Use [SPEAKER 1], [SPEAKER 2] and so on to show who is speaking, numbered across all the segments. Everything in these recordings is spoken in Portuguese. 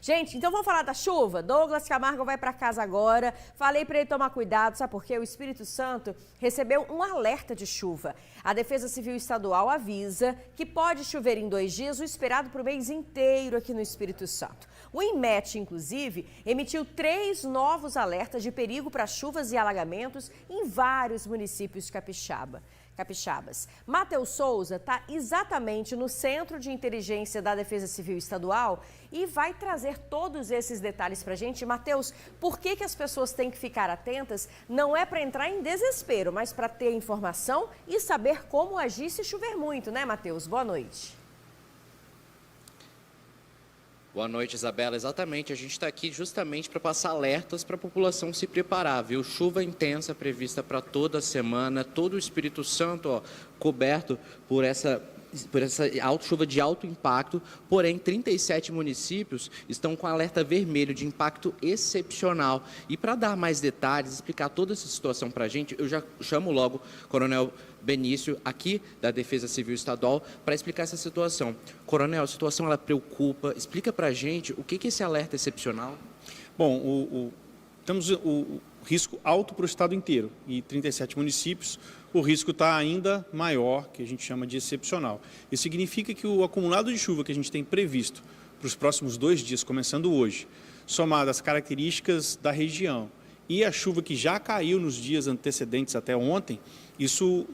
[SPEAKER 1] Gente, então vamos falar da chuva? Douglas Camargo vai para casa agora. Falei para ele tomar cuidado, sabe por quê? O Espírito Santo recebeu um alerta de chuva. A Defesa Civil Estadual avisa que pode chover em 2 dias, o esperado para o mês inteiro aqui no Espírito Santo. O INMET, inclusive, emitiu 3 novos alertas de perigo para chuvas e alagamentos em vários municípios capixabas. Matheus Souza está exatamente no Centro de Inteligência da Defesa Civil Estadual e vai trazer todos esses detalhes para a gente. Matheus, por que as pessoas têm que ficar atentas? Não é para entrar em desespero, mas para ter informação e saber como agir se chover muito, né, Matheus? Boa noite.
[SPEAKER 2] Boa noite, Isabela. Exatamente, a gente está aqui justamente para passar alertas para a população se preparar, viu? Chuva intensa prevista para toda a semana, todo o Espírito Santo, ó, coberto por essa chuva de alto impacto, porém 37 municípios estão com alerta vermelho de impacto excepcional. E para dar mais detalhes, explicar toda essa situação para a gente, eu já chamo logo o Coronel Benício, aqui da Defesa Civil Estadual, para explicar essa situação. Coronel, a situação ela preocupa, explica para a gente o que é esse alerta excepcional?
[SPEAKER 3] Bom, temos o risco alto para o estado inteiro e 37 municípios, o risco está ainda maior, que a gente chama de excepcional. Isso significa que o acumulado de chuva que a gente tem previsto para os próximos 2 dias, começando hoje, somado às características da região e a chuva que já caiu nos dias antecedentes até ontem, isso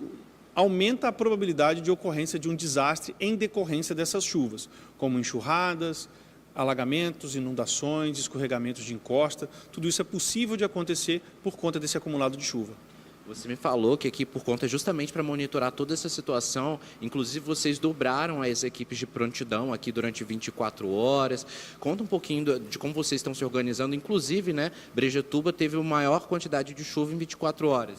[SPEAKER 3] aumenta a probabilidade de ocorrência de um desastre em decorrência dessas chuvas, como enxurradas, alagamentos, inundações, escorregamentos de encosta. Tudo isso é possível de acontecer por conta desse acumulado de chuva.
[SPEAKER 2] Você me falou que aqui, por conta justamente para monitorar toda essa situação, inclusive vocês dobraram as equipes de prontidão aqui durante 24 horas. Conta um pouquinho de como vocês estão se organizando. Inclusive, né, Brejetuba teve a maior quantidade de chuva em 24 horas.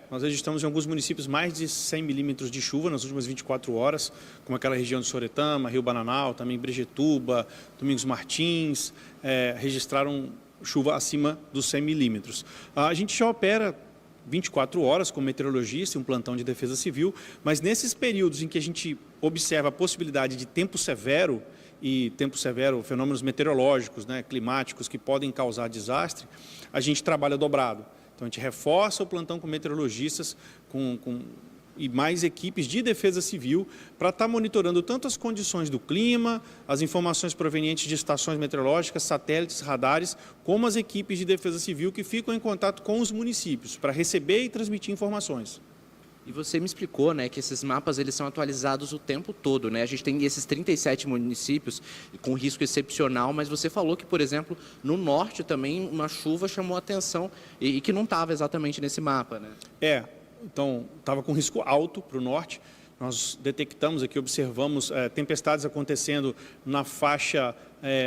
[SPEAKER 3] Nós registramos em alguns municípios mais de 100 milímetros de chuva nas últimas 24 horas, como aquela região de Soretama, Rio Bananal, também Brejetuba, Domingos Martins, registraram chuva acima dos 100 milímetros. A gente já opera 24 horas como meteorologista e um plantão de defesa civil, mas nesses períodos em que a gente observa a possibilidade de tempo severo, fenômenos meteorológicos, né, climáticos que podem causar desastre, a gente trabalha dobrado. Então, a gente reforça o plantão com meteorologistas e mais equipes de defesa civil para estar monitorando tanto as condições do clima, as informações provenientes de estações meteorológicas, satélites, radares, como as equipes de defesa civil que ficam em contato com os municípios para receber e transmitir informações.
[SPEAKER 2] E você me explicou, né, que esses mapas eles são atualizados o tempo todo, né? A gente tem esses 37 municípios com risco excepcional, mas você falou que, por exemplo, no norte também uma chuva chamou a atenção e que não estava exatamente nesse mapa, né?
[SPEAKER 3] Então estava com risco alto para o norte. Nós detectamos aqui, observamos tempestades acontecendo na faixa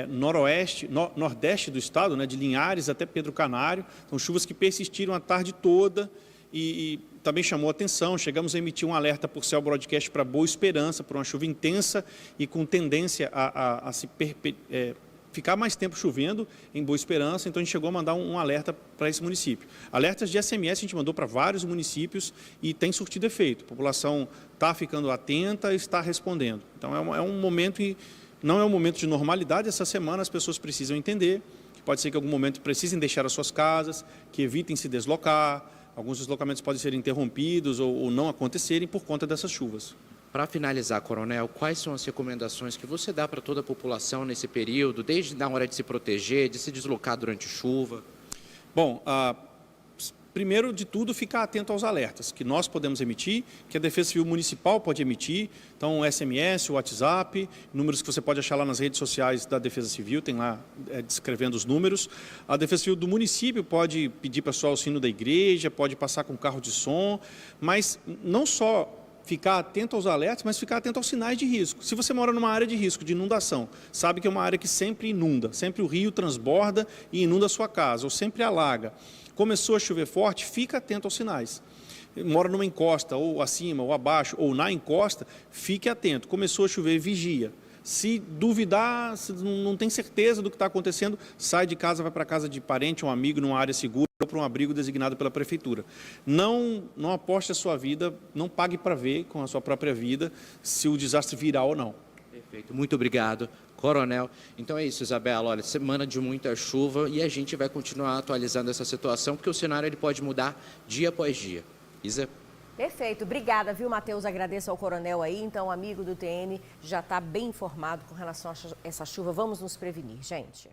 [SPEAKER 3] nordeste do estado, né, de Linhares até Pedro Canário. Então, chuvas que persistiram a tarde toda e também chamou a atenção. Chegamos a emitir um alerta por céu broadcast para Boa Esperança, por uma chuva intensa e com tendência a ficar mais tempo chovendo em Boa Esperança. Então, a gente chegou a mandar um alerta para esse município. Alertas de SMS a gente mandou para vários municípios e tem surtido efeito. A população está ficando atenta e está respondendo. Então, é um momento, não é um momento de normalidade. Essa semana as pessoas precisam entender que pode ser que em algum momento precisem deixar as suas casas, que evitem se deslocar. Alguns deslocamentos podem ser interrompidos ou não acontecerem por conta dessas chuvas.
[SPEAKER 2] Para finalizar, Coronel, quais são as recomendações que você dá para toda a população nesse período, desde na hora de se proteger, de se deslocar durante chuva?
[SPEAKER 3] Bom, primeiro de tudo, ficar atento aos alertas que nós podemos emitir, que a Defesa Civil Municipal pode emitir. Então, o SMS, o WhatsApp, números que você pode achar lá nas redes sociais da Defesa Civil, tem lá descrevendo os números. A Defesa Civil do município pode pedir para o sino da igreja, pode passar com carro de som, mas não só ficar atento aos alertas, mas ficar atento aos sinais de risco. Se você mora numa área de risco de inundação, sabe que é uma área que sempre inunda, sempre o rio transborda e inunda a sua casa, ou sempre alaga. Começou a chover forte, fica atento aos sinais. Mora numa encosta, ou acima, ou abaixo, ou na encosta, fique atento. Começou a chover, vigia. Se duvidar, se não tem certeza do que está acontecendo, sai de casa, vai para a casa de parente, um amigo, numa área segura, ou para um abrigo designado pela prefeitura. Não aposte a sua vida, não pague para ver com a sua própria vida se o desastre virá ou não.
[SPEAKER 2] Perfeito, muito obrigado. Coronel. Então é isso, Isabela. Olha, semana de muita chuva e a gente vai continuar atualizando essa situação, porque o cenário ele pode mudar dia após dia. Isa?
[SPEAKER 1] Perfeito. Obrigada, viu, Matheus? Agradeço ao coronel aí. Então, amigo do TN, já está bem informado com relação a essa chuva. Vamos nos prevenir, gente.